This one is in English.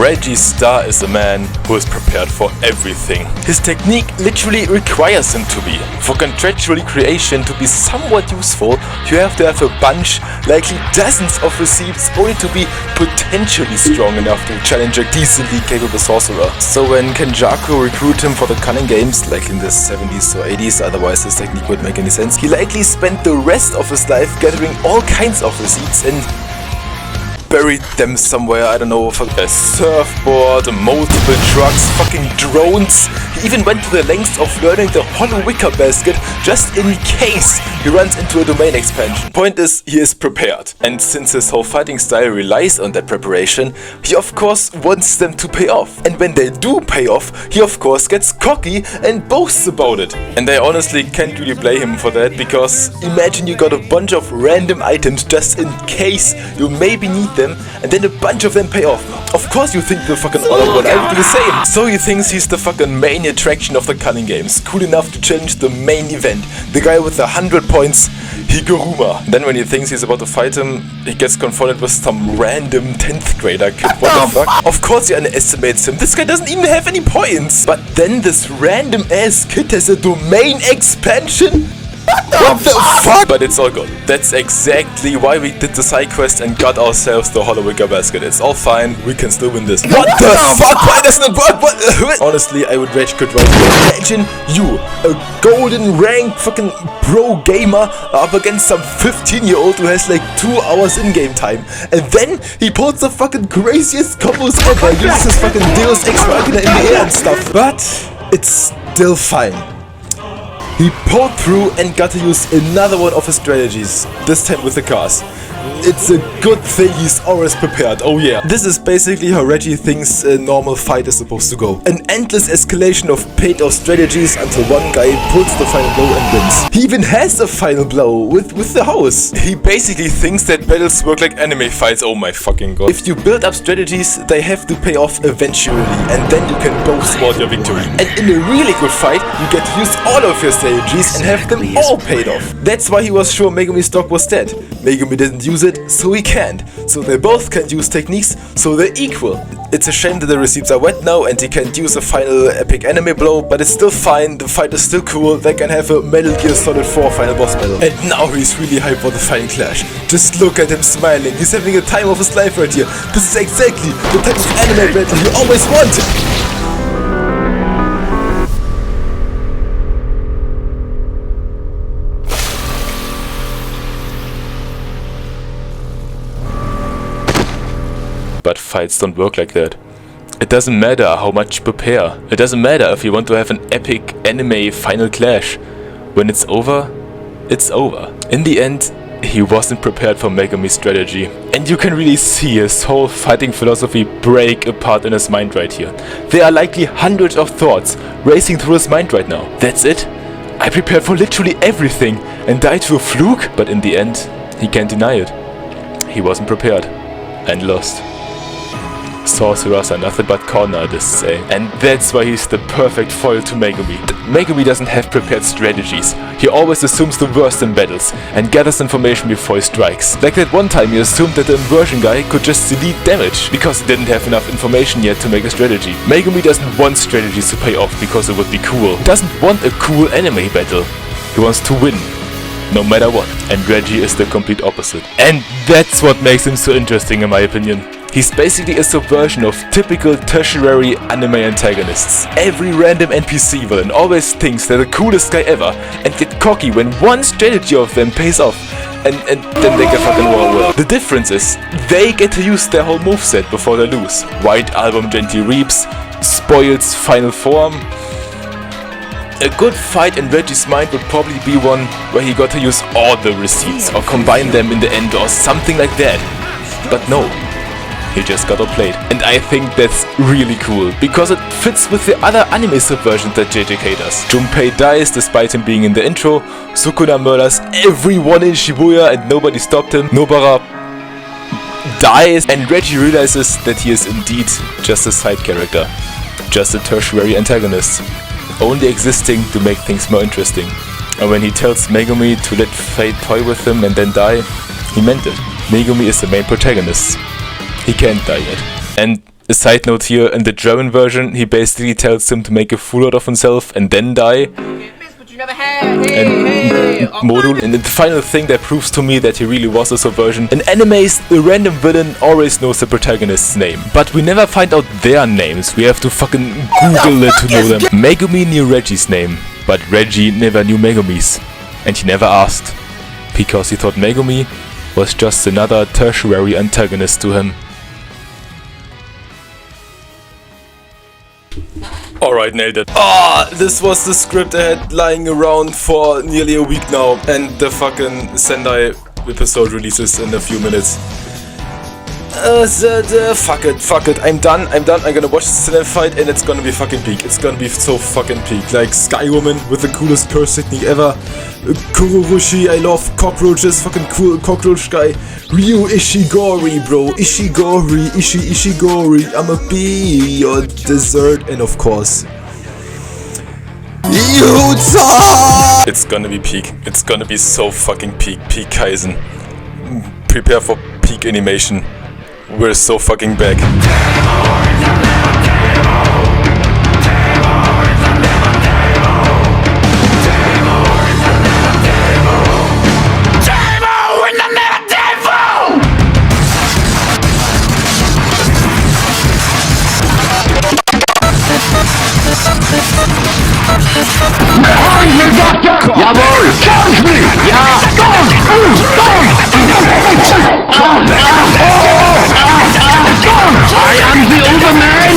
Reggie Star is a man who is prepared for everything. His technique literally requires him to be. For contractually creation to be somewhat useful, you have to have a bunch, likely dozens of receipts, only to be potentially strong enough to challenge a decently capable sorcerer. So when Kenjaku recruited him for the cunning games, like in the 70s or 80s, otherwise this technique wouldn't make any sense, he likely spent the rest of his life gathering all kinds of receipts and buried them somewhere, I don't know, for a surfboard, multiple trucks, fucking drones. He even went to the lengths of learning the hollow wicker basket just in case he runs into a domain expansion. Point is, he is prepared. And since his whole fighting style relies on that preparation, he of course wants them to pay off. And when they do pay off, he of course gets cocky and boasts about it. And I honestly can't really blame him for that, because imagine you got a bunch of random items just in case you maybe need them, and then a bunch of them pay off. Of course you think you're fucking honorable, I would do the same. So he thinks he's the fucking main attraction of the cunning games, cool enough to challenge the main event, the guy with the 100 points, Higuruma. Then when he thinks he's about to fight him, he gets confronted with some random 10th grader kid. What the fuck? Of course he underestimates him, this guy doesn't even have any points. But then this random ass kid has a domain expansion? What the fuck? But it's all good. That's exactly why we did the side quest and got ourselves the hollow wicker basket. It's all fine, we can still win this. What the fuck? Why doesn't it work? What? Honestly, I would rage quit right here. Imagine you, a golden rank fucking pro gamer, up against some 15-year-old who has like 2 hours in-game time. And then he pulls the fucking craziest combos ever, uses his fucking Deus Ex Machina in the air and stuff. But it's still fine. He pulled through and got to use another one of his strategies, this time with the cars. It's a good thing he's always prepared, oh yeah. This is basically how Reggie thinks a normal fight is supposed to go. An endless escalation of paid-off strategies until one guy pulls the final blow and wins. He even has a final blow with the house. He basically thinks that battles work like anime fights, oh my fucking god. If you build up strategies, they have to pay off eventually, and then you can boast about your victory. And in a really good fight, you get to use all of your strategies and have them all paid off. That's why he was sure Megumi's stock was dead. Megumi didn't use it, so he can't. So they both can't use techniques, so they're equal. It's a shame that the receipts are wet now and he can't use a final epic anime blow, but it's still fine, the fight is still cool, they can have a Metal Gear Solid 4 final boss battle. And now he's really hyped for the final clash. Just look at him smiling, he's having a time of his life right here. This is exactly the type of anime battle you always wanted. But fights don't work like that. It doesn't matter how much you prepare. It doesn't matter if you want to have an epic anime final clash. When it's over, it's over. In the end, he wasn't prepared for Megumi's strategy. And you can really see his whole fighting philosophy break apart in his mind right here. There are likely hundreds of thoughts racing through his mind right now. That's it? I prepared for literally everything and died to a fluke? But in the end, he can't deny it. He wasn't prepared and lost. Sorcerers are nothing but con artists, say. And that's why he's the perfect foil to Megumi. Megumi doesn't have prepared strategies. He always assumes the worst in battles and gathers information before he strikes. Like that one time he assumed that the inversion guy could just delete damage because he didn't have enough information yet to make a strategy. Megumi doesn't want strategies to pay off because it would be cool. He doesn't want a cool anime battle. He wants to win, no matter what. And Reggie is the complete opposite. And that's what makes him so interesting in my opinion. He's basically a subversion of typical tertiary anime antagonists. Every random NPC villain always thinks they're the coolest guy ever and get cocky when one strategy of them pays off, and then they get fucking well. The difference is, they get to use their whole moveset before they lose. White Album Gently Reaps, Spoil's final form. A good fight in Reggie's mind would probably be one where he got to use all the receipts or combine them in the end or something like that. But no. He just got outplayed. And I think that's really cool, because it fits with the other anime subversions that JJK does. Junpei dies despite him being in the intro, Sukuna murders everyone in Shibuya and nobody stopped him, Nobara dies, and Reggie realizes that he is indeed just a side character, just a tertiary antagonist, only existing to make things more interesting. And when he tells Megumi to let fate toy with him and then die, he meant it. Megumi is the main protagonist. He can't die yet. And A side note here, in the German version, he basically tells him to make a fool out of himself and then die. Modul. And the final thing that proves to me that he really was a subversion. In animes, the random villain always knows the protagonist's name. But we never find out their names. We have to fucking Google it to know them. Megumi knew Reggie's name, but Reggie never knew Megumi's. And he never asked. Because he thought Megumi was just another tertiary antagonist to him. Alright, nailed it. This was the script I had lying around for nearly a week now, and the fucking Sendai episode releases in a few minutes. Fuck it, I'm done, I'm gonna watch the Sendai fight and it's gonna be fucking peak. It's gonna be so fucking peak. Like Sky Woman with the coolest curse technique ever. Kururushi, I love cockroaches, fucking cool cockroach guy. Ryu Ishigori, bro. Ishigori. I'ma be your dessert. And of course, Yuta! It's gonna be peak. It's gonna be so fucking peak. Peak Kaizen. Prepare for peak animation. We're so fucking back. Jawohl! Charge me! Ja! I am the Overman!